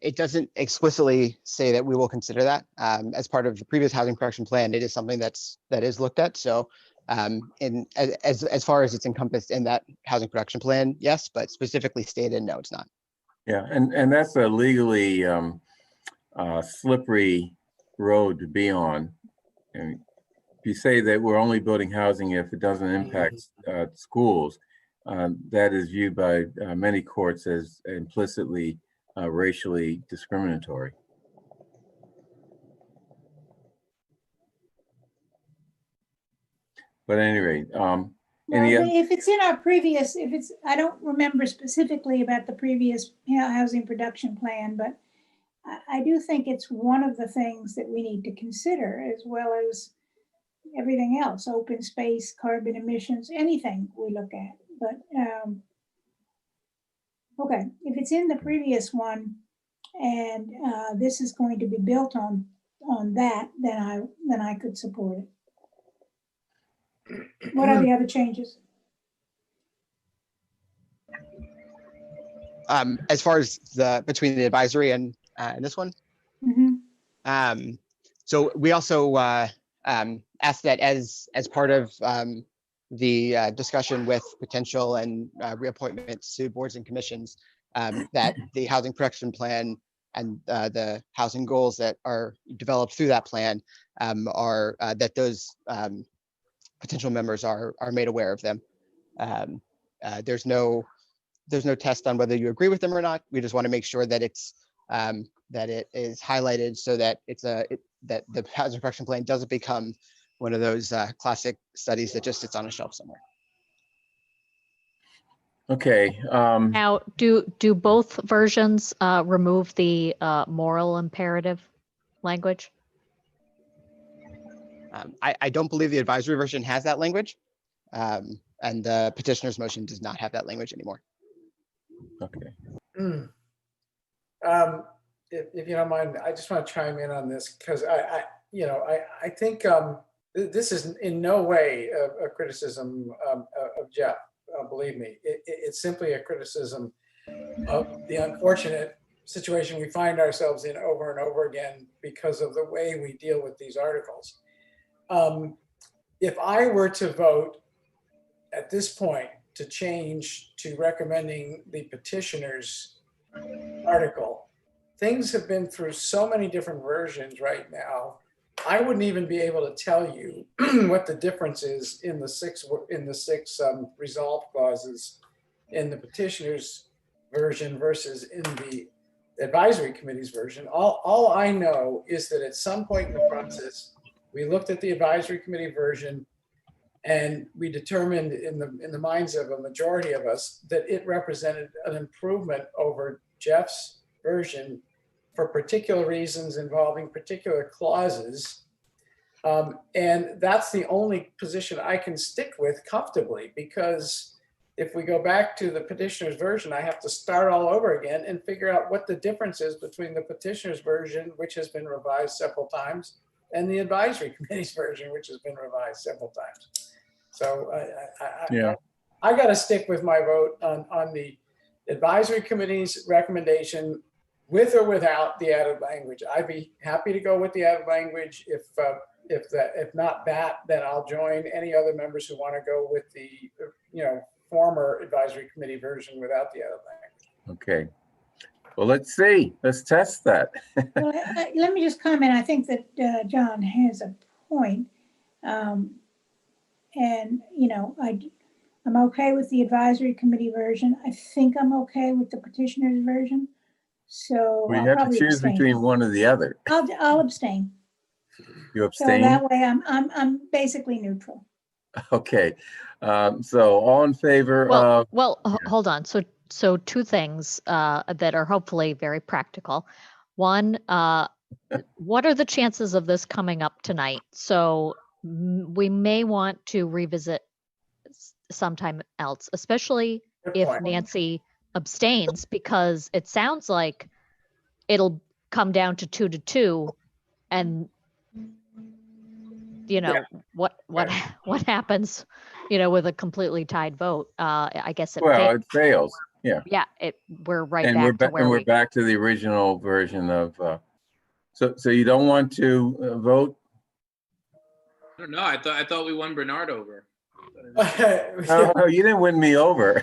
It doesn't explicitly say that we will consider that as part of the previous housing production plan. It is something that is looked at. So As far as it's encompassed in that housing production plan, yes, but specifically stated, no, it's not. Yeah, and that's a legally slippery road to be on. And if you say that we're only building housing if it doesn't impact schools, that is viewed by many courts as implicitly racially discriminatory. But at any rate, Well, any other? if it's in our previous, I don't remember specifically about the previous housing production plan, but I do think it's one of the things that we need to consider, as well as everything else, open space, carbon emissions, anything we look at. But okay, if it's in the previous one and this is going to be built on that, then I could support it. What are the other changes? As far as between the advisory and this one, Mm-hmm. so we also asked that as part of the discussion with potential and reappointments to boards and commissions, that the housing production plan and the housing goals that are developed through that plan are that those potential members are made aware of them. There's no test on whether you agree with them or not. We just want to make sure that it's that it is highlighted so that that the housing production plan doesn't become one of those classic studies that just sits on a shelf somewhere. Okay. Now, do both versions remove the moral imperative language? I don't believe the advisory version has that language, and the petitioner's motion does not have that language anymore. Okay. If you don't mind, I just want to chime in on this because I think this is in no way a criticism of Jeff. Believe me, it's simply a criticism of the unfortunate situation we find ourselves in over and over again because of the way we deal with these articles. If I were to vote at this point to change to recommending the petitioner's article, things have been through so many different versions right now. I wouldn't even be able to tell you what the difference is in the six resolve clauses in the petitioner's version versus in the advisory committee's version. All I know is that at some point in the process, we looked at the advisory committee version and we determined in the minds of a majority of us that it represented an improvement over Jeff's version for particular reasons involving particular clauses. And that's the only position I can stick with comfortably, because if we go back to the petitioner's version, I have to start all over again and figure out what the difference is between the petitioner's version, which has been revised several times, and the advisory committee's version, which has been revised several times. So I got to stick with my vote on the advisory committee's recommendation, with or without the added language. I'd be happy to go with the added language. If not that, then I'll join any other members who want to go with the former advisory committee version without the added language. Okay. Well, let's see. Let's test that. Well, let me just comment. I think that John has a point. And, I'm okay with the advisory committee version. I think I'm okay with the petitioner's version. So We I'll have to probably choose abstain. between one or the other. I'll abstain. You So abstain? that way I'm basically neutral. Okay. So all in favor of? Hold on. So two things that are hopefully very practical. One, what are the chances of this coming up tonight? So we may want to revisit sometime else, especially if Nancy abstains, because it sounds like it'll come down to 2-2, and what happens, with a completely tied vote. I guess it It fails. Yeah. Yeah, we're right And back to where we're back to the original version of. So you don't want to vote? I don't know. I thought we won Bernard over. Oh, you didn't win me over.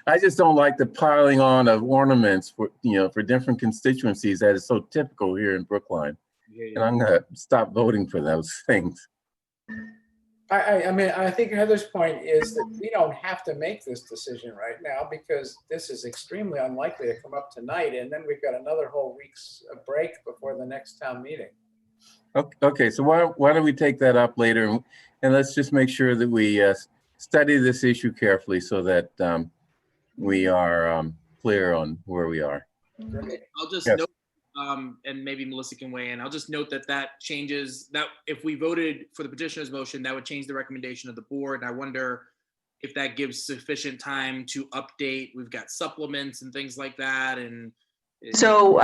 I just don't like the piling on of ornaments for, for different constituencies that is so typical here in Brookline. And I'm gonna stop voting for those things. I mean, I think Heather's point is that we don't have to make this decision right now because this is extremely unlikely to come up tonight. And then we've got another whole week's break before the next town meeting. Okay, so why don't we take that up later, and let's just make sure that we study this issue carefully so that we are clear on where we are. I'll just Yes. note, and maybe Melissa can weigh in. I'll just note that changes, that if we voted for the petitioner's motion, that would change the recommendation of the board. And I wonder if that gives sufficient time to update. We've got supplements and things like that. And So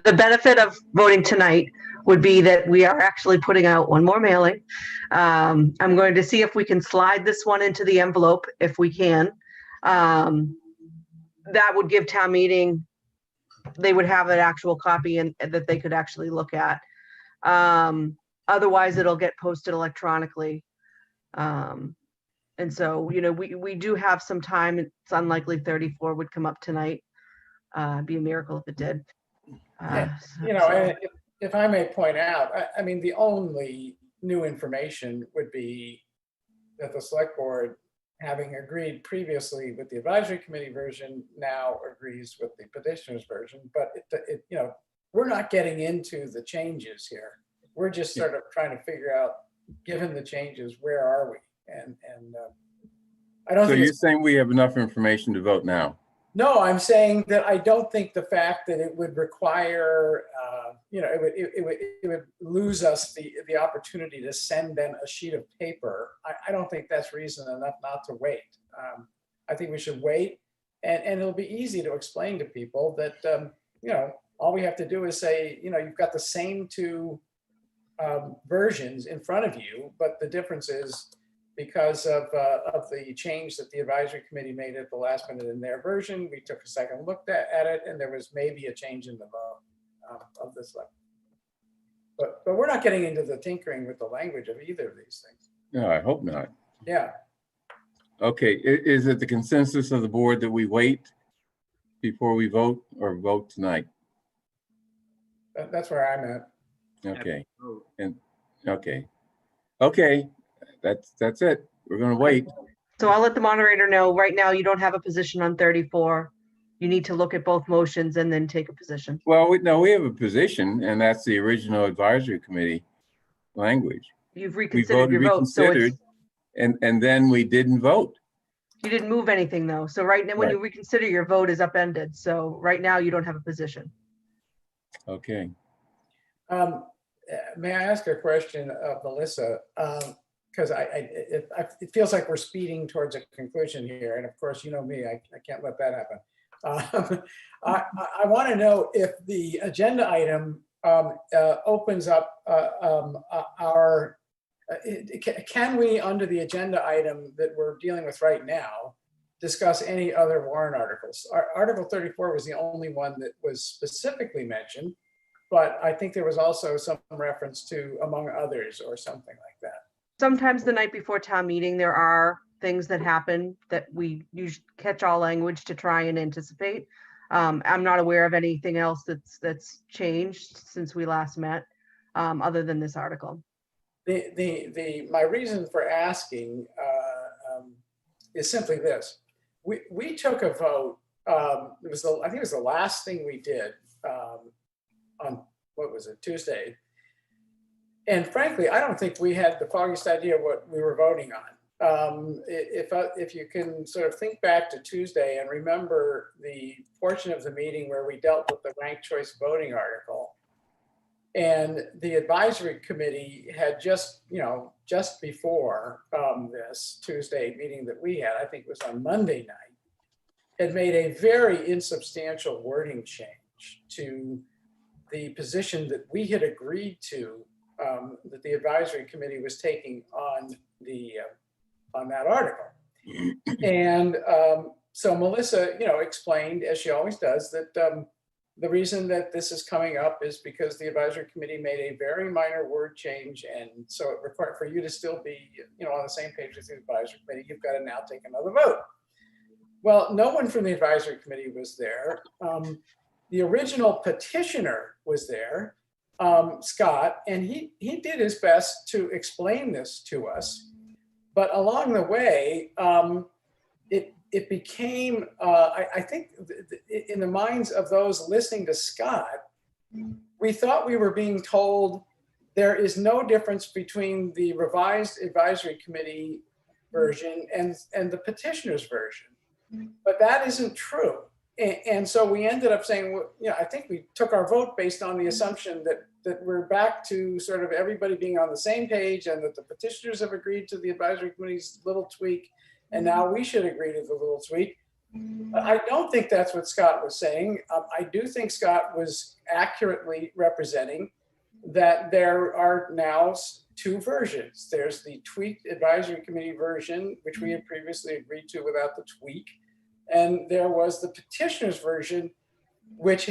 the benefit of voting tonight would be that we are actually putting out one more mailing. I'm going to see if we can slide this one into the envelope if we can. That would give town meeting, they would have an actual copy and that they could actually look at. Otherwise, it'll get posted electronically. And so, we do have some time. It's unlikely 34 would come up tonight. It'd be a miracle if it did. And if I may point out, I mean, the only new information would be that the select board, having agreed previously with the advisory committee version, now agrees with the petitioner's version. But we're not getting into the changes here. We're just sort of trying to figure out, given the changes, where are we? And I don't So think you're it's, saying we have enough information to vote now? no, I'm saying that I don't think the fact that it would require, it would lose us the opportunity to send them a sheet of paper. I don't think that's reason enough not to wait. I think we should wait, and it'll be easy to explain to people that, all we have to do is say, you've got the same two versions in front of you, but the difference is, because of the change that the advisory committee made at the last minute in their version, we took a second look at it, and there was maybe a change in the vote of this level. But we're not getting into the tinkering with the language of either of these things. No, I hope not. Yeah. Okay, is it the consensus of the board that we wait before we vote, or vote tonight? That's where I'm at. Okay, and okay, that's it. We're gonna wait. So I'll let the moderator know, right now you don't have a position on 34. You need to look at both motions and then take a position. Well, we have a position, and that's the original advisory committee language. You've We reconsidered voted, your vote, so reconsidered, and then we didn't vote. you didn't move anything though. So right now, when Right. you reconsider, your vote is upended. So right now you don't have a position. Okay. May I ask a question of Melissa? Because it feels like we're speeding towards a conclusion here. And of course, you know me, I can't let that happen. I want to know if the agenda item opens up can we, under the agenda item that we're dealing with right now, discuss any other warrant articles? Article 34 was the only one that was specifically mentioned, but I think there was also some reference to among others or something like that. Sometimes the night before town meeting, there are things that happen that we use catch-all language to try and anticipate. I'm not aware of anything else that's changed since we last met, other than this article. My reason for asking is simply this: we took a vote. I think it was the last thing we did on, what was it, Tuesday. And frankly, I don't think we had the foggiest idea what we were voting on. If you can sort of think back to Tuesday and remember the portion of the meeting where we dealt with the ranked choice voting article, and the advisory committee had just before this Tuesday meeting that we had, I think it was on Monday night, had made a very insubstantial wording change to the position that we had agreed to, that the advisory committee was taking on that article. And so Melissa, explained, as she always does, that The reason that this is coming up is because the advisory committee made a very minor word change. And so it required for you to still be, on the same page as the advisory committee, you've got to now take another vote. Well, no one from the advisory committee was there. The original petitioner was there, Scott, and he did his best to explain this to us. But along the way, it became, I think, in the minds of those listening to Scott, we thought we were being told there is no difference between the revised advisory committee version and the petitioner's version. But that isn't true. And so we ended up saying, well, I think we took our vote based on the assumption that we're back to sort of everybody being on the same page, and that the petitioners have agreed to the advisory committee's little tweak, and now we should agree to the little tweak. But I don't think that's what Scott was saying. I do think Scott was accurately representing that there are now two versions. There's the tweaked advisory committee version, which we had previously agreed to without the tweak. And there was the petitioner's version, which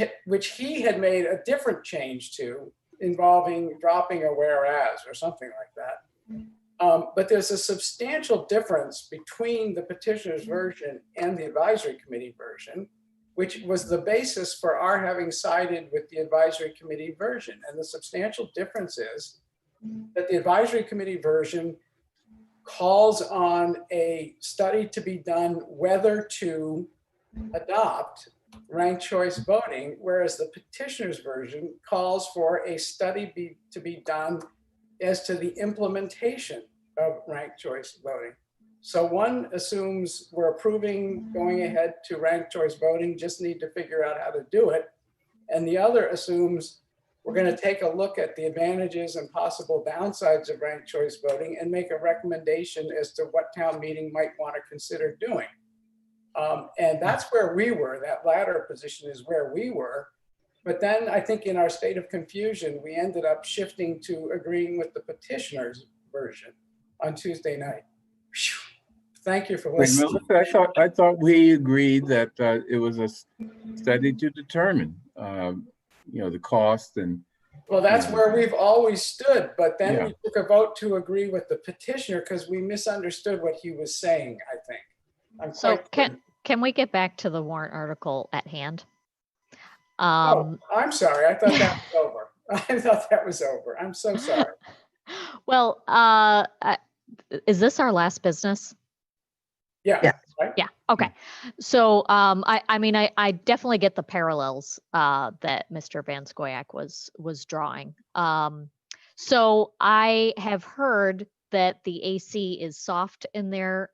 he had made a different change to, involving dropping a whereas or something like that. But there's a substantial difference between the petitioner's version and the advisory committee version, which was the basis for our having sided with the advisory committee version. And the substantial difference is that the advisory committee version calls on a study to be done whether to adopt ranked choice voting, whereas the petitioner's version calls for a study to be done as to the implementation of ranked choice voting. So one assumes we're approving going ahead to ranked choice voting, just need to figure out how to do it. And the other assumes we're going to take a look at the advantages and possible downsides of ranked choice voting and make a recommendation as to what town meeting might want to consider doing. And that's where we were. That latter position is where we were. But then I think in our state of confusion, we ended up shifting to agreeing with the petitioner's version on Tuesday night. Whew. Thank you for Wait, listening. Melissa, I thought we agreed that it was a study to determine, the cost and. Well, that's where we've always stood, but then Yeah. we took a vote to agree with the petitioner because we misunderstood what he was saying, I think. So can we get back to the warrant article at hand? Oh, I'm sorry. I thought that was over. I thought that was over. I'm so sorry. Well, is this our last business? Yeah. Right? Yeah. Okay. So, I definitely get the parallels that Mr. Van Scoyac was drawing. So I have heard that the AC is soft in their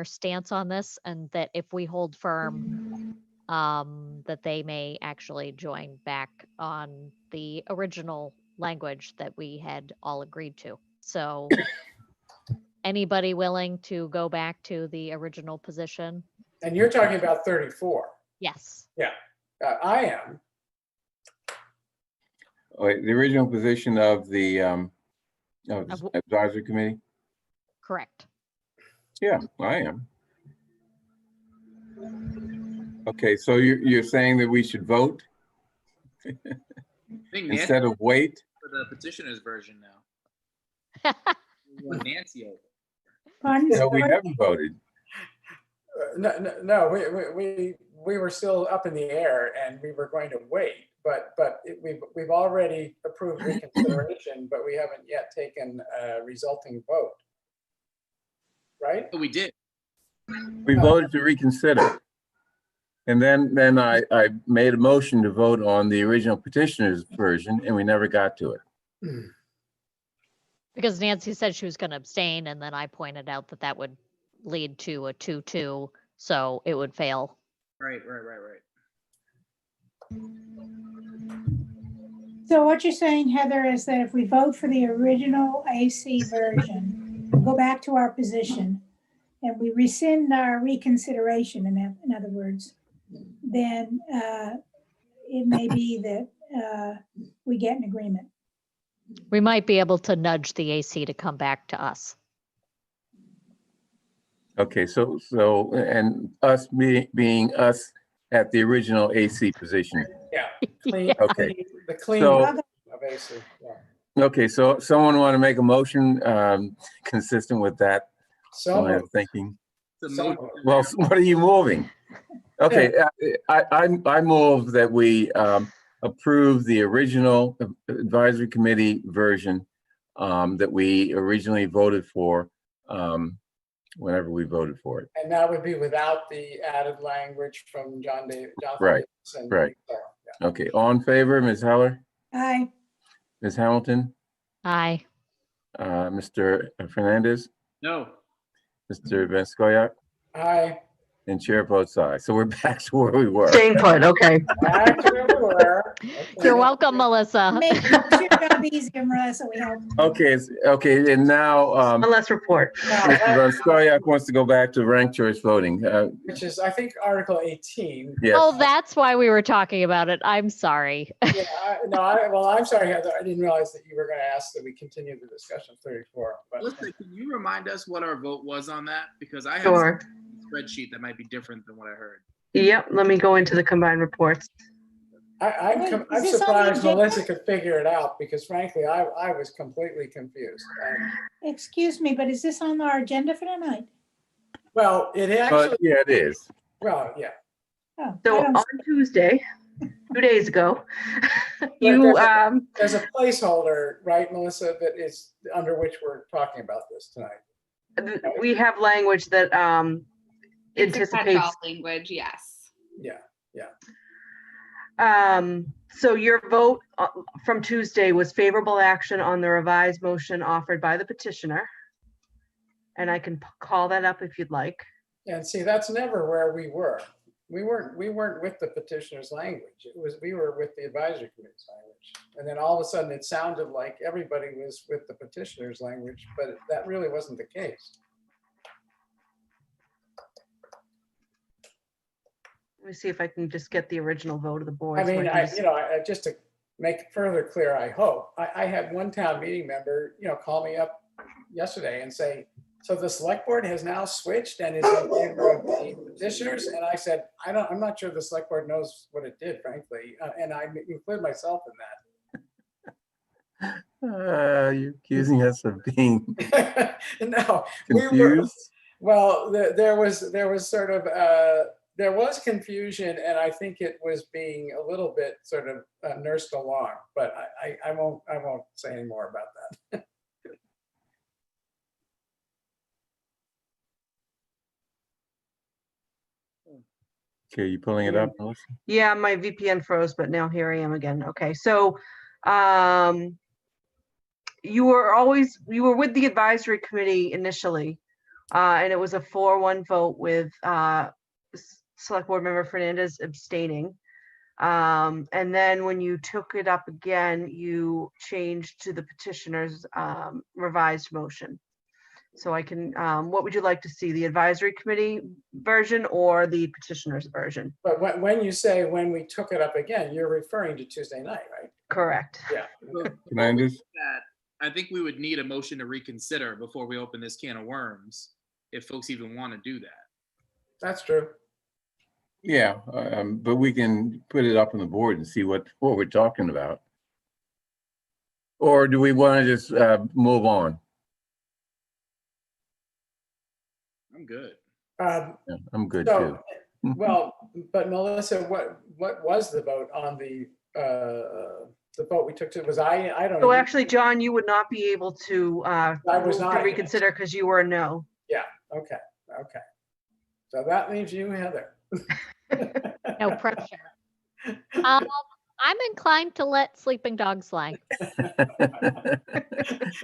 stance on this, and that if we hold firm, that they may actually join back on the original language that we had all agreed to. So anybody willing to go back to the original position? And you're talking about 34. Yes. Yeah, I am. Wait, the original position of the advisory committee? Correct. Yeah, I am. Okay, so you're saying that we should vote I think Nancy instead of wait? for the petitioner's version now. We want Nancy over. Pardon? No, we haven't voted. No, we were still up in the air and we were going to wait, but we've already approved reconsideration, but we haven't yet taken a resulting vote. Right? But we did. We voted to reconsider. And then I made a motion to vote on the original petitioner's version, and we never got to it. Because Nancy said she was going to abstain, and then I pointed out that would lead to a 2-2, so it would fail. Right. So what you're saying, Heather, is that if we vote for the original AC version, go back to our position, and we rescind our reconsideration, in other words, then it may be that we get an agreement. We might be able to nudge the AC to come back to us. Okay, so and us being us at the original AC position. Yeah. Clean, Okay. the clean So- of AC. Yeah. Okay, so someone want to make a motion consistent with that So line of moved. thinking? The So motion- moved. Well, what are you moving? Okay, I move that we approve the original advisory committee version that we originally voted for, whenever we voted for it. And that would be without the added language from Jonathan Right, Davis and right. Sarah. Yeah. Okay, all in favor, Ms. Heller, Aye. Ms. Hamilton, Aye. Mr. Fernandez, No. Mr. Van Scoyac, Aye. and chair votes aye. So we're back to where we were. Staying put, okay. Back to where we were. Okay. You're welcome, Melissa. Make your job easier, Melissa, we hope. Okay, okay, and now, Unless report. Now, Mr. that- Van Scoyac wants to go back to ranked choice voting. Which is, I think, Article 18. Yes. Oh, that's why we were talking about it. I'm sorry. Yeah, well, I'm sorry, Heather. I didn't realize that you were going to ask that we continue the discussion of 34. But Melissa, can you remind us what our vote was on that? Because I have Sure. a spreadsheet that might be different than what I heard. Yep, let me go into the combined reports. Wait, I'm is this on the surprised agenda? Melissa could figure it out because frankly, I was completely confused. Excuse me, but is this on our agenda for tonight? Well, it But actually, yeah, it is. well, yeah. Oh, I So don't on Tuesday, 2 days ago, there's There's a placeholder, right, Melissa, that is under which we're talking about this tonight. we have language that It's a anticipates. catch-all language, yes. Yeah. So your vote from Tuesday was favorable action on the revised motion offered by the petitioner. And I can call that up if you'd like. And see, that's never where we were. We weren't with the petitioner's language. We were with the advisory committee's language. And then all of a sudden it sounded like everybody was with the petitioner's language, but that really wasn't the case. Let me see if I can just get the original vote of the board. I so mean, can just- just to make it further clear, I hope, I had one town meeting member, call me up yesterday and say, so the select board has now switched and is in favor of the petitioners. And I said, I'm not sure the select board knows what it did, frankly. And I include myself in You're accusing us of being that. No, we were, confused? well, there was sort of, there was confusion, and I think it was being a little bit sort of nursed along, but I won't say any more about that. Okay, you pulling it up, Melissa? Yeah, my VPN froze, but now here I am again. Okay, so you were with the advisory committee initially, and it was a 4-1 vote with Select Board Member Fernandez abstaining. And then when you took it up again, you changed to the petitioner's revised motion. So I can, what would you like to see, the advisory committee version or the petitioner's version? But when you say when we took it up again, you're referring to Tuesday night, right? Correct. Yeah. Fernandez? I think we would need a motion to reconsider before we open this can of worms, if folks even want to do that. That's true. Yeah, but we can put it up on the board and see what we're talking about. Or do we want to just move on? I'm good. Yeah, I'm good So, too. well, but Melissa, what was the vote on the vote we took to, was I don't So know. actually, John, you would not be able to I was move not to against. reconsider because you were a no. Okay. So that leaves you, Heather. No pressure. I'm inclined to let sleeping dogs lie.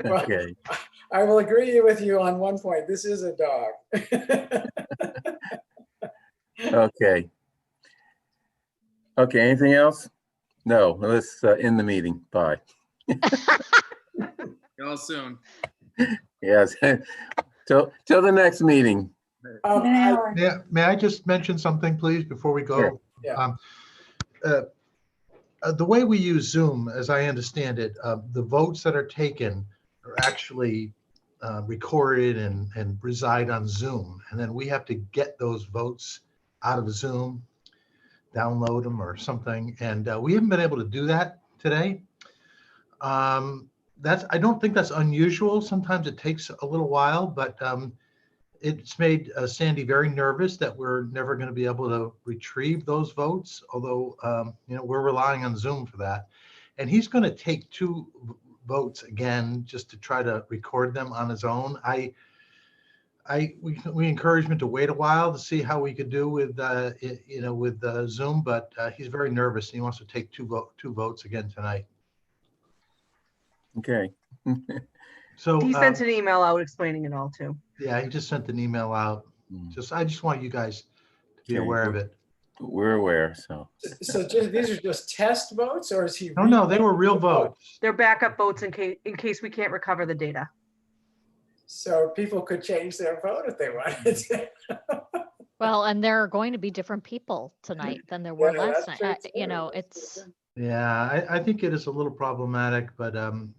Well, Okay, I will agree with you on one point. This is a dog. okay. Okay, anything else? No, let's end the meeting. Bye. Y'all soon. Yes, till the next meeting. An hour. May I just mention something, please, before we go? Sure. Yeah. The way we use Zoom, as I understand it, the votes that are taken are actually recorded and reside on Zoom. And then we have to get those votes out of Zoom. download them or something. And we haven't been able to do that today. I don't think that's unusual. Sometimes it takes a little while, but it's made Sandy very nervous that we're never going to be able to retrieve those votes, although we're relying on Zoom for that. And he's going to take 2 votes again just to try to record them on his own. We encourage him to wait a while to see how we could do with Zoom, but he's very nervous and he wants to take two votes again tonight. Okay. So He sent an email out explaining it all too. yeah, he just sent an email out. I just want you guys to be Okay. aware of it. We're aware, so. So these are just test votes, or is he? No, they were real votes. They're backup votes in case we can't recover the data. So people could change their vote if they wanted to. Well, and there are going to be different people tonight than there were Yeah, last that's night. true, You too. know, That's it's, true. Yeah, I think it is a little problematic, but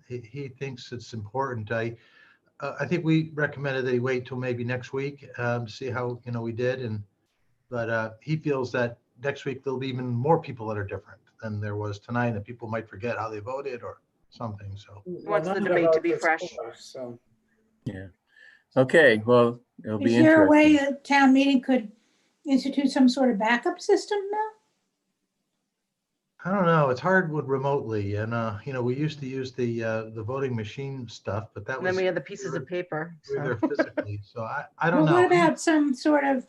he thinks it's important. I think we recommended that he wait till maybe next week to see how we did, but he feels that next week there'll be even more people that are different than there was tonight, and people might forget how they voted or something. So Wants the none of debate to vote be was fresh. for, so. Yeah. Okay, well, it'll be Is there a way interesting. a town meeting could institute some sort of backup system now? I don't know. It's hard with remotely, and we used to use the voting machine stuff, but that And then was we had the pieces of paper. we were So. there physically. So I don't Well, know. what about some sort of,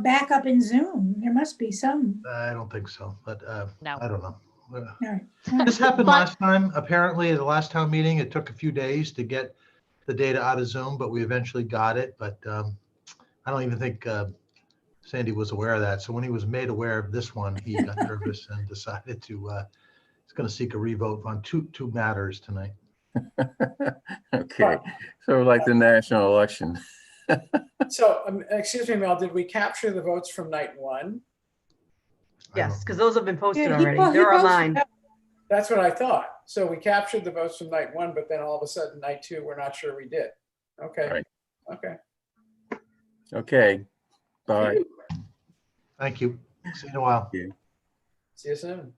backup in Zoom? There must be some. I don't think so, but No. I don't know. All right. This happened But- last time. Apparently, at the last town meeting, it took a few days to get the data out of Zoom, but we eventually got it. But I don't even think Sandy was aware of that. So when he was made aware of this one, he got nervous and decided to he's going to seek a revote on two matters tonight. Okay, so like the national election. So, excuse me, Mel, did we capture the votes from night 1? Yes, because those have been posted Yeah, he already. po- he They're posted online. them. That's what I thought. So we captured the votes from night 1, but then all of a sudden night 2, we're not sure we did. Okay. Right. Okay. Okay, bye. Thank you. See you in a while. See you soon.